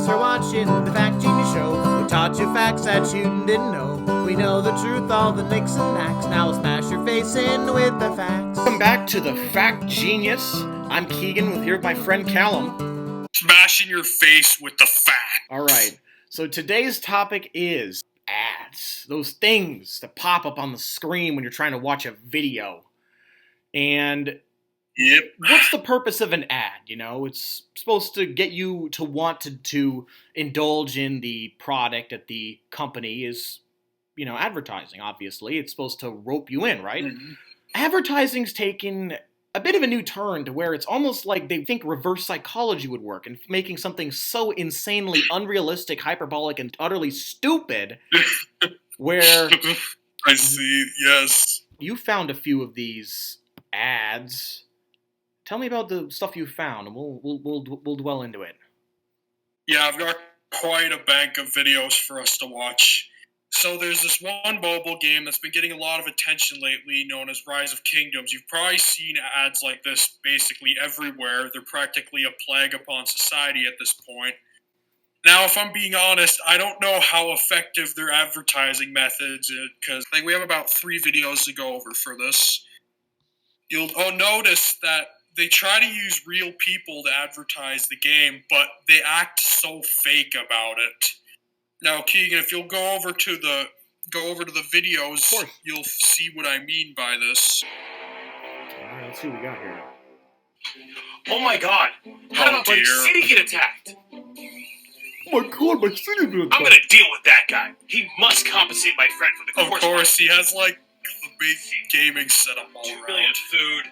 for watching the Fact Genius Show. We taught you facts that you didn't know. We know the truth, all the nicks and knacks. Now we'll smash your face in with the facts. Welcome back to the Fact Genius. I'm Keegan, here with my friend Callum. Smashing your face with the facts. All right, so today's topic is ads. Those things that pop up on the screen when you're trying to watch a video. And Yep. what's the purpose of an ad? You know, it's supposed to get you to want to indulge in the product that the company is, advertising, obviously. It's supposed to rope you in, right? Mm-hmm. Advertising's taken a bit of a new turn to where it's almost like they think reverse psychology would work and making something so insanely unrealistic, hyperbolic, and utterly stupid where I see, yes. you found a few of these ads. Tell me about the stuff you found, and we'll dwell into it. Yeah, I've got quite a bank of videos for us to watch. So there's this one mobile game that's been getting a lot of attention lately, known as Rise of Kingdoms. You've probably seen ads like this basically everywhere. They're practically a plague upon society at this point. Now, if I'm being honest, I don't know how effective their advertising methods is, because we have about 3 videos to go over for this. You'll notice that they try to use real people to advertise the game, but they act so fake about it. Now, Keegan, if you'll go over to the videos, you'll see what I mean by this. All right, let's see what we got here. Oh my god! How about my city get attacked? Oh my god, my city got attacked! I'm gonna deal with that guy. He must compensate my friend for the course. Of course, he has the big gaming setup all 2 around. million food,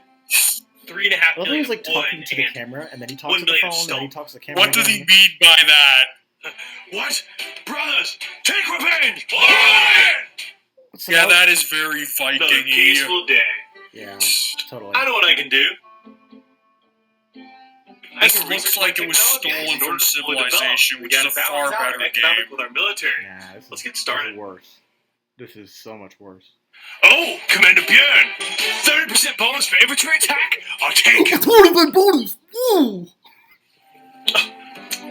3.5 million. I love how he's talking to the and camera, and then he talks to the 1 million phone, and then stone. he talks to the camera. What does he mean by that? What? Brothers, take revenge! So Yeah, now- that is very Another Viking-y. peaceful day. Yeah, totally. I know what I can do. This looks like it was stolen from Civilization, which is a far better game. With our military. Nah, this Let's is, get started. This is worse. This is so much worse. Oh, Commander Bjorn! 30% bonus for infantry attack? I'll take it! 20% bonus! Woo!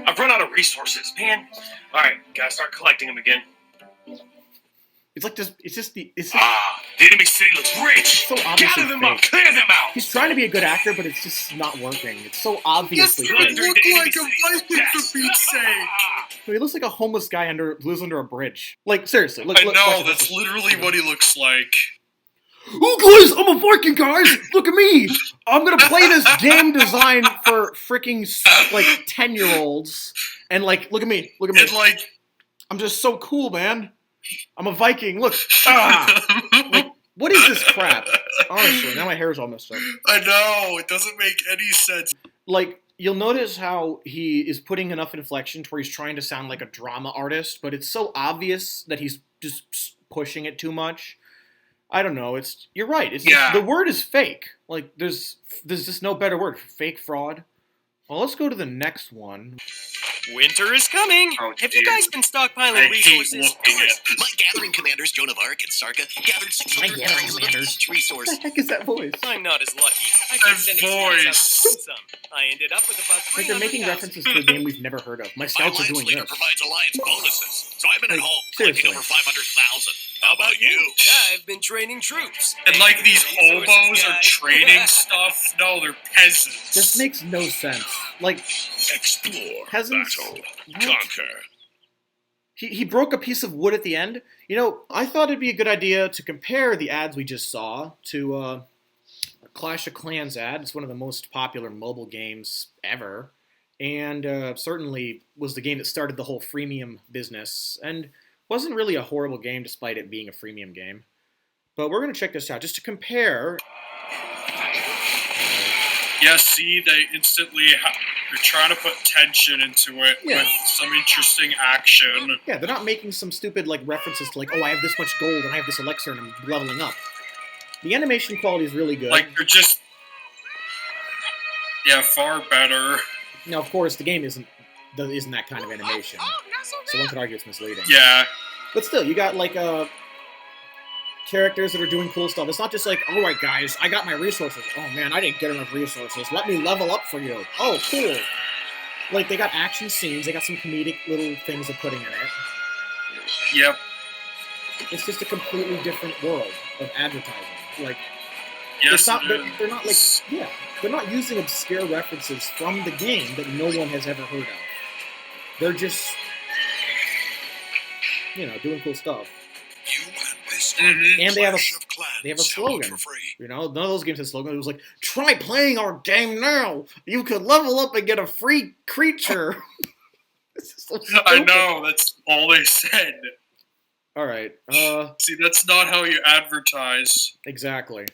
I've run out of resources, man. Alright, gotta start collecting them again. It's like this. It's just the The enemy city looks rich! so obviously Gather them up, fake. clear them out! He's trying to be a good actor, but it's just not working. It's so obviously Yes, fake. you look like a Viking, for Pete's sake! He looks like a homeless guy who lives under a bridge. Like, seriously. Look, I look, know, watch it, that's watch it. literally what he looks like. Oh, guys, I'm a Viking, guys! Look at me! I'm gonna play this game design for freaking, 10-year-olds. And, look at me. Look at me. And, I'm just so cool, man. I'm a Viking. Look. Ah! What is this crap? Honestly, now my hair's all messed up. I know, it doesn't make any sense. You'll notice how he is putting enough inflection to where he's trying to sound like a drama artist, but it's so obvious that he's just pushing it too much. I don't know. You're right. It's just, the word is fake. There's just no better word. Fake fraud. Well, let's go to the next one. Winter is coming! Oh, Have you guys been stockpiling I hate resources? looking at My gathering commanders, Joan of Arc and Sarka, gathered 600,000 of each resource. What the heck is that voice? I'm not as lucky. I've That been sending scouts out to voice. find some. I ended up with about 300,000. They're making references to a game we've never heard of. My My scouts are alliance doing leader this. provides alliance bonuses, so I've been at home seriously. collecting over 500,000. How about you? Yeah, I've been training troops. And these Resources hobos are guy. training stuff? No, they're peasants. This makes no sense. Explore, Peasants? battle, What? conquer. He broke a piece of wood at the end. I thought it'd be a good idea to compare the ads we just saw to a Clash of Clans ad. It's one of the most popular mobile games ever, and certainly was the game that started the whole freemium business, and wasn't really a horrible game despite it being a freemium game. But we're going to check this out, just to compare. Yeah, see, they instantly they're trying to put tension into it with some interesting action. Yeah, they're not making some stupid references to oh, I have this much gold and I have this elixir and I'm leveling up. The animation quality is really good. They're just far better. Now, of course, the game isn't that kind of animation, so one could argue it's misleading. Yeah. But still, you got characters that are doing cool stuff. It's not just all right, guys, I got my resources. Oh man, I didn't get enough resources. Let me level up for you. Oh, cool. Like, they got action scenes, they got some comedic little things they're putting in it. Yep. It's just a completely different world of advertising. Like, Yes, it's not, it they're not like, is. yeah, they're not using obscure references from the game that no one has ever heard of. They're just, you know, doing cool stuff. And they have a slogan. You know, none of those games had slogans. It was like, try playing our game now. You could level up and get a free creature. It's just so stupid. I know, that's all they said. All right. See, that's not how you advertise. Exactly.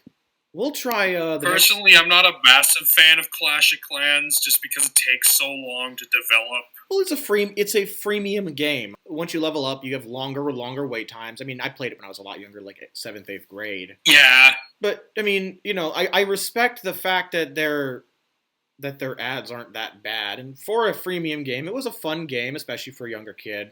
We'll try Personally, I'm not a massive fan of Clash of Clans just because it takes so long to develop. Well, it's a freemium game. Once you level up, you have longer wait times. I mean, I played it when I was a lot younger, like 7th, 8th grade. Yeah. But I mean, you know, I respect the fact that their ads aren't that bad. And for a freemium game, it was a fun game, especially for a younger kid.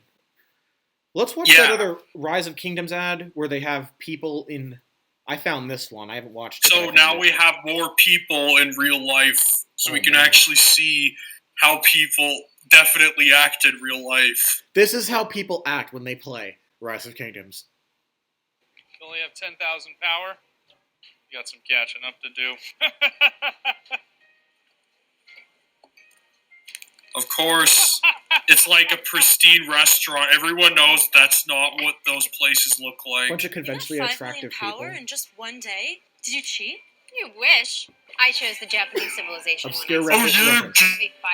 Let's watch that other Rise of Kingdoms ad where they have people in. I found this one. I haven't watched it. So now we have more people in real life, so we can actually see how people definitely act in real life. This is how people act when they play Rise of Kingdoms. You only have 10,000 power. You got some catching up to do. Of course, it's like a pristine restaurant. Everyone knows that's not what those places look A like. bunch of conventionally attractive people. in just one day? Did you cheat? You wish. I chose the Japanese civilization Obscure when I reference.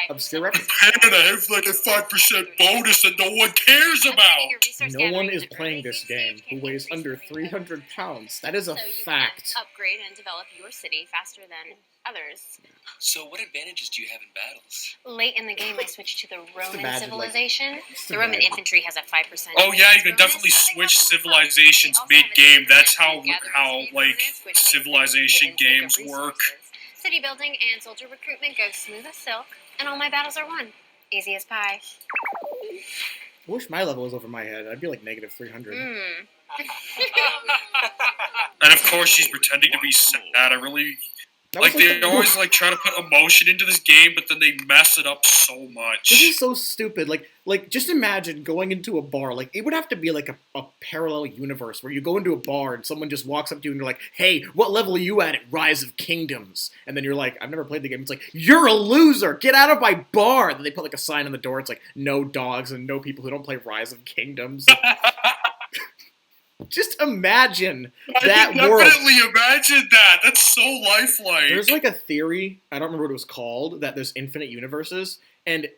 Obscure reference. Canada has like a 5% bonus that no one cares about. No one is playing this game who weighs under 300 pounds. That is a fact. Upgrade and develop your city faster than others. So what advantages do you have in battles? Late in the game, I switched to the Roman bad, civilization. It's The Roman bad. infantry has a 5%. Oh yeah, you can definitely switch civilizations mid-game. That's how like civilization games work. City building and soldier recruitment go smooth as silk, and all my battles are won. Easy as pie. I wish my level was over my head. I'd be like negative 300. And of course, she's pretending to be sad. I really That was like they always like try to put emotion into this game, but then they mess it up so much. This is so stupid. Like just imagine going into a bar. Like, it would have to be like a parallel universe where you go into a bar and someone just walks up to you and you're like, hey, what level are you at Rise of Kingdoms? And then you're like, I've never played the game. It's like, you're a loser. Get out of my bar. And then they put like a sign on the door. It's like, no dogs and no people who don't play Rise of Kingdoms. Just imagine that I can world. definitely imagine that. That's so lifelike. There's like a theory, I don't remember what it was called, that there's infinite universes, and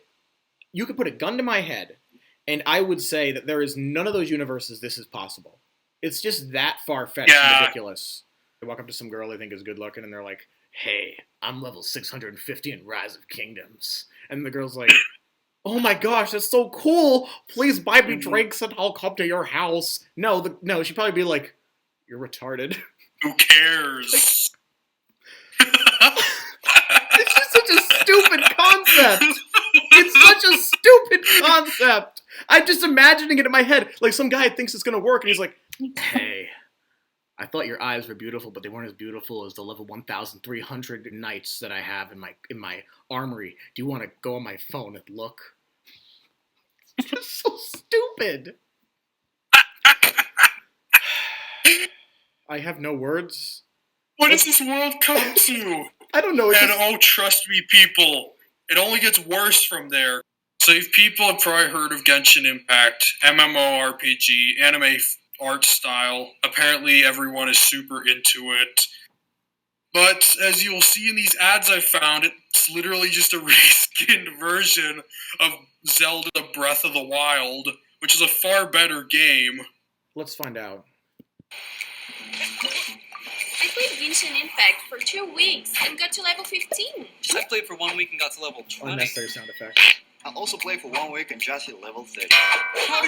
you could put a gun to my head, and I would say that there is none of those universes this is possible. It's just that far-fetched and ridiculous. They walk up to some girl they think is good-looking, and they're like, hey, I'm level 650 in Rise of Kingdoms. And the girl's like, oh my gosh, that's so cool! Please buy me drinks and I'll come to your house. No, she'd probably be like, you're retarded. Who cares? It's just such a stupid concept. It's such a stupid concept. I'm just imagining it in my head. Like, some guy thinks it's gonna work, and he's like, hey, I thought your eyes were beautiful, but they weren't as beautiful as the level 1,300 knights that I have in my armory. Do you want to go on my phone and look? It's just so stupid. I have no words. What does this world come to? I don't know. And oh, trust me, people, it only gets worse from there. So if people have probably heard of Genshin Impact, MMORPG, anime art style. Apparently everyone is super into it. But as you'll see in these ads I found, it's literally just a reskinned version of Zelda Breath of the Wild, which is a far better game. Let's find out. I played Genshin Impact for 2 weeks and got to level 15. I played for 1 week and got to level 20. Unnecessary sound effect. I also played for 1 week and just hit level 30. How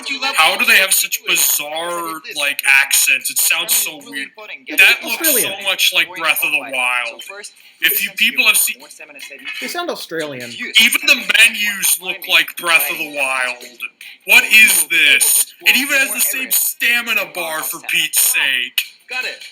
do they have such bizarre, like, accents? It sounds so weird. That looks so much like Breath of the Wild. If you people have seen... They sound Australian. Even the menus look like Breath of the Wild. What is this? It even has the same stamina bar, for Pete's sake. Got it.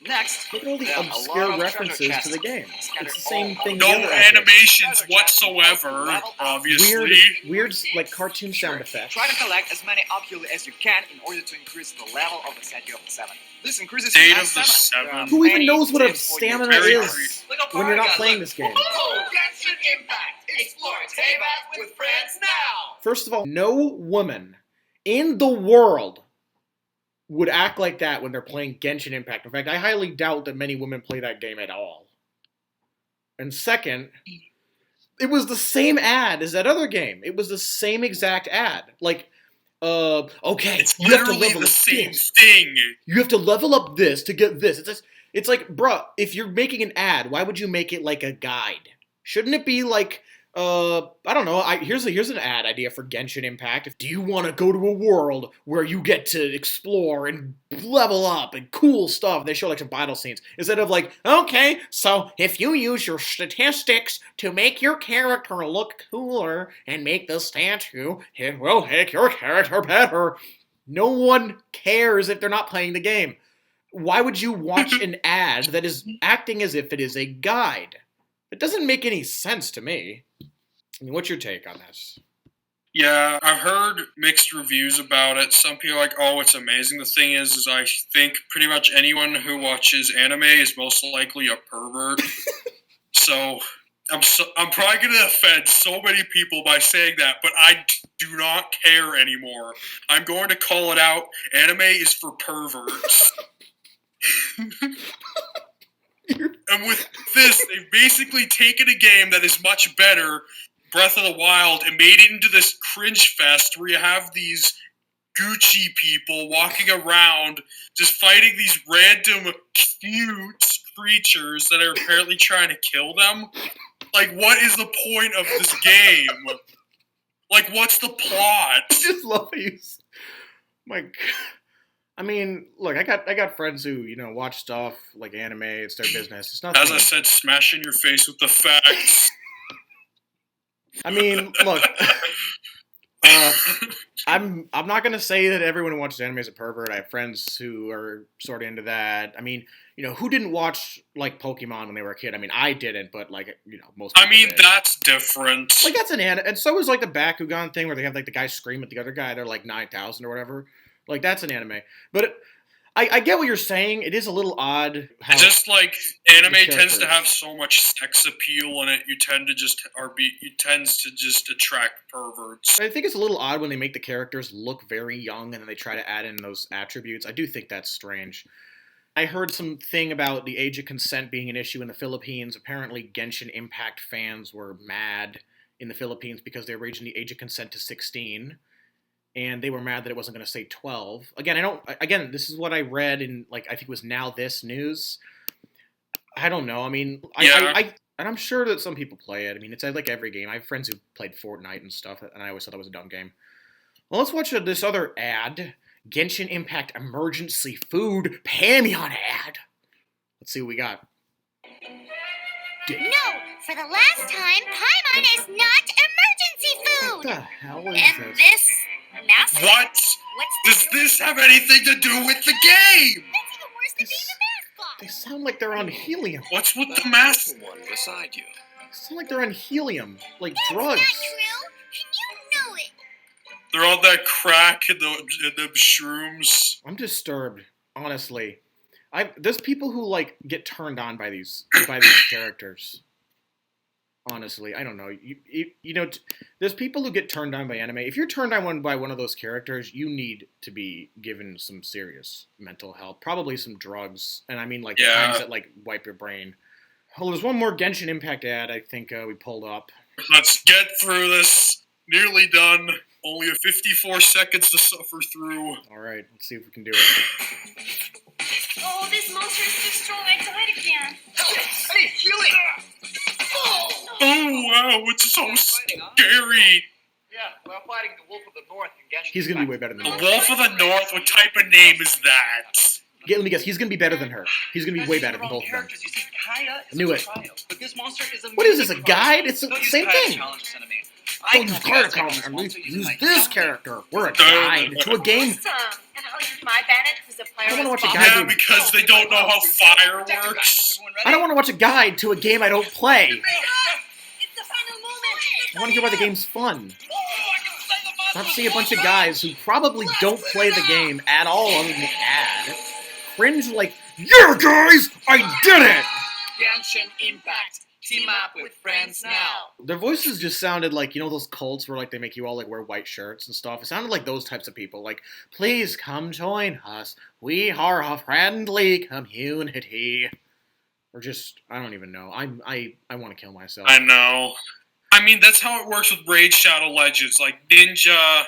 Next, Look at all the there are a lot obscure of references treasure to the chests game. scattered It's the same all thing. No the other ad did. animations whatsoever, obviously. Weird, like cartoon sound Sure. effects. Try to collect as many oculi as you can in order to increase the level of the Statue of the Seven. This increases State your of the stamina. Seven. Who even Many knows what a tips for you. stamina Very is when you're not playing this game? Genshin Impact. Explore Teyvat with friends now. First of all, no woman in the world would act like that when they're playing Genshin Impact. In fact, I highly doubt that many women play that game at all. And second, it was the same ad as that other game. It was the same exact ad. Like, okay, It's you have to literally level the up same this. thing. You have to level up this to get this. It's like, bruh, if you're making an ad, why would you make it like a guide? Shouldn't it be like, I don't know. Here's an ad idea for Genshin Impact. Do you want to go to a world where you get to explore and level up and cool stuff? They show like some battle scenes instead of like, okay, so if you use your statistics to make your character look cooler and make the statue, it will make your character better. No one cares if they're not playing the game. Why would you watch an ad that is acting as if it is a guide? It doesn't make any sense to me. I mean, what's your take on this? Yeah, I've heard mixed reviews about it. Some people are like, oh, it's amazing. The thing is I think pretty much anyone who watches anime is most likely a pervert. So I'm probably going to offend so many people by saying that, but I do not care anymore. I'm going to call it out. Anime is for perverts. And with this, they've basically taken a game that is much better, Breath of the Wild, and made it into this cringe fest where you have these Gucci people walking around just fighting these random cute creatures that are apparently trying to kill them. Like, what is the point of this game? Like, what's the plot? I just love these. My God. I mean, look, I got friends who, you know, watch stuff like anime. It's their business. It's not. As I said, smash in your face with the facts. I mean, look. I'm not gonna say that everyone who watches anime is a pervert. I have friends who are sort of into that. I mean, you know, who didn't watch like Pokemon when they were a kid? I mean, I didn't, but like, you know, most people did. That's different. Like, that's an anime, and so is like the Bakugan thing where they have like the guy scream at the other guy. They're like 9,000 or whatever. Like, that's an anime. But I get what you're saying. It is a little odd. How it's just like anime tends to have so much sex appeal in it. You tends to just attract perverts. I think it's a little odd when they make the characters look very young and then they try to add in those attributes. I do think that's strange. I heard something about the age of consent being an issue in the Philippines. Apparently, Genshin Impact fans were mad in the Philippines because they were raising the age of consent to 16. And they were mad that it wasn't going to say 12. Again, this is what I read in, like, I think it was Now This News. I don't know. I mean, and I'm sure that some people play it. I mean, it's like every game. I have friends who played Fortnite and stuff, and I always thought that was a dumb game. Well, let's watch this other ad. Genshin Impact Emergency Food Paimon ad. Let's see what we got. No, for the last time, Paimon is not emergency food. What the hell is And this? this mascot. What? Does this have anything to do with the game? That's even worse than being the mascot. They sound like they're on helium. What's with the mask? One beside you. They sound like they're on helium, like That's drugs. not true, and you know it. They're on that crack and the shrooms. I'm disturbed, honestly. There's people who like get turned on by these characters. Honestly, I don't know. You know, there's people who get turned on by anime. If you're turned on by one of those characters, you need to be given some serious mental help, probably some drugs, and I mean like the kinds that like wipe your brain. Oh, there's one more Genshin Impact ad I think we pulled up. Let's get through this. Nearly done. Only 54 seconds to suffer through. All right, let's see if we can do it. Oh, this monster is too strong. I died again. Hey, healing! Oh, wow, it's so scary. Yeah, we're fighting the Wolf of the North in Genshin. He's gonna be way better than The her. Wolf of the North, what type of name is that? Let me guess. He's gonna be better than her. He's gonna be way better than both of them. You see, Kaya is Knew a it. trial, but this monster is a What is this? A guide? It's the same thing. Challenges enemy. Don't use card account, and we use this character. We're a guide to a game. Awesome. And I'll use my Bennett because the player I don't was want to watch a Bob. guide. Yeah, because they don't know how fire works. I don't want to watch a guide to a game I don't play. It's the final moment. I want to hear why the game's fun. Not to see a bunch of guys who probably don't play the game at all other than the ad cringe like, yeah, guys, I did it! Genshin Impact. Team up with friends now. Their voices just sounded like, you know those cults where like they make you all like wear white shirts and stuff? It sounded like those types of people. Like, please come join us. We are a friendly community. Or just, I don't even know. I want to kill myself. I know. I mean, that's how it works with Raid Shadow Legends. Like Ninja,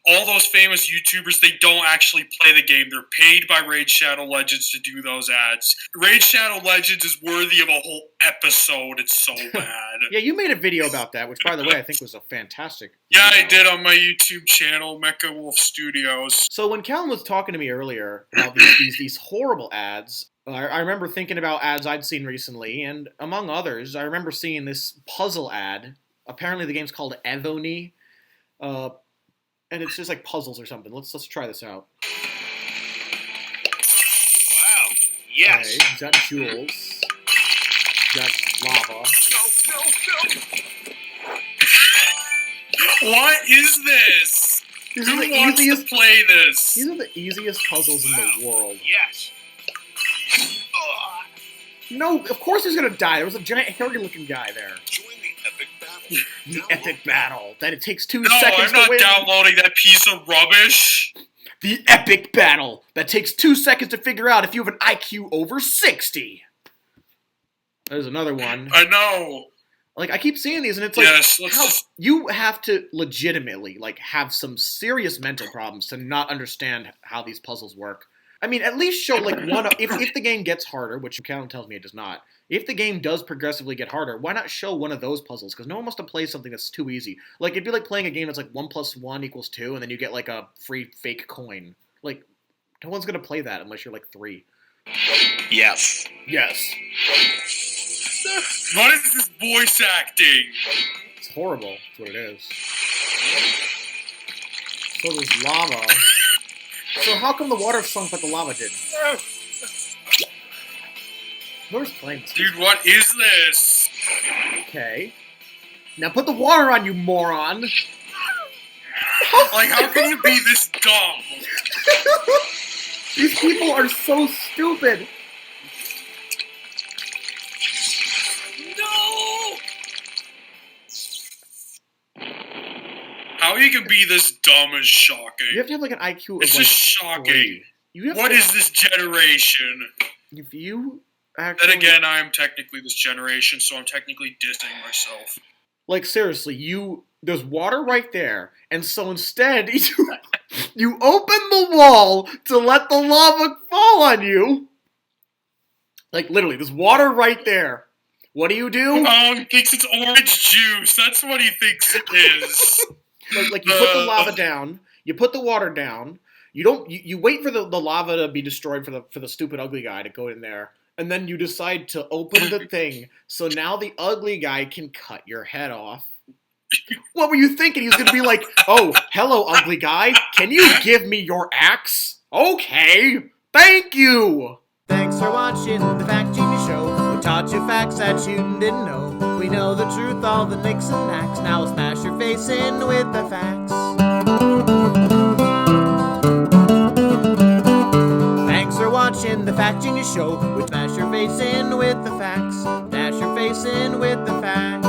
all those famous YouTubers, they don't actually play the game. They're paid by Raid Shadow Legends to do those ads. Raid Shadow Legends is worthy of a whole episode. It's so bad. Yeah, you made a video about that, which, by the way, I think was a fantastic Yeah, video. I did on my YouTube channel, Mecha Wolf Studios. So when Callan was talking to me earlier about these horrible ads, I remember thinking about ads I'd seen recently, and among others, I remember seeing this puzzle ad. Apparently the game's called Evony, and it's just like puzzles or something. Let's try this out. Wow. Yes. Okay, he's got jewels. He's got lava. What is this? These Who are the wants easiest. to play this? These are the easiest puzzles in the world. Yes. No, of course he's gonna die. There was a giant hairy-looking guy there. Join the epic battle. The epic battle that it takes 2 No, seconds I'm not to win. downloading that piece of rubbish. The epic battle that takes 2 seconds to figure out if you have an IQ over 60. There's another one. I know. Like, I keep seeing these, and it's like, Yes, let's how, just... you have to legitimately, like, have some serious mental problems to not understand how these puzzles work. I mean, at least show, like, one... If the game gets harder, which Callan tells me it does not, if the game does progressively get harder, why not show one of those puzzles? Because no one wants to play something that's too easy. Like, it'd be like playing a game that's like 1 + 1 = 2, and then you get, like, a free fake coin. Like, no one's gonna play that unless you're, like, 3. Yes. Yes. What is this voice acting? It's horrible. That's what it is. So there's lava. So how come the water sunk but the lava didn't? Whoever's playing this? Dude, what is this? Okay. Now put the water on, you moron! Like, how can you be this dumb? These people are so stupid! No! How you can be this dumb is shocking. You have to have like an IQ of It's like just shocking. 3. You have What to, is this generation? If you actually... Then again, I am technically this generation, so I'm technically dissing myself. Like, seriously, there's water right there, and so instead, you open the wall to let the lava fall on you. Like, literally, there's water right there. What do? Oh, he thinks it's orange juice. That's what he thinks it is. Like you put the lava down, you put the water down, you wait for the lava to be destroyed for the stupid ugly guy to go in there, and then you decide to open the thing, so now the ugly guy can cut your head off. What were you thinking? He was going to be like, oh, hello, ugly guy. Can you give me your axe? Okay. Thank you. Thanks for watching the Fact Genius Show. We taught you facts that you didn't know. We know the truth, all the nicks and knacks. Now we'll smash your face in with the facts. Thanks for watching the Fact Genius Show. We smash your face in with the facts. Smash your face in with the facts.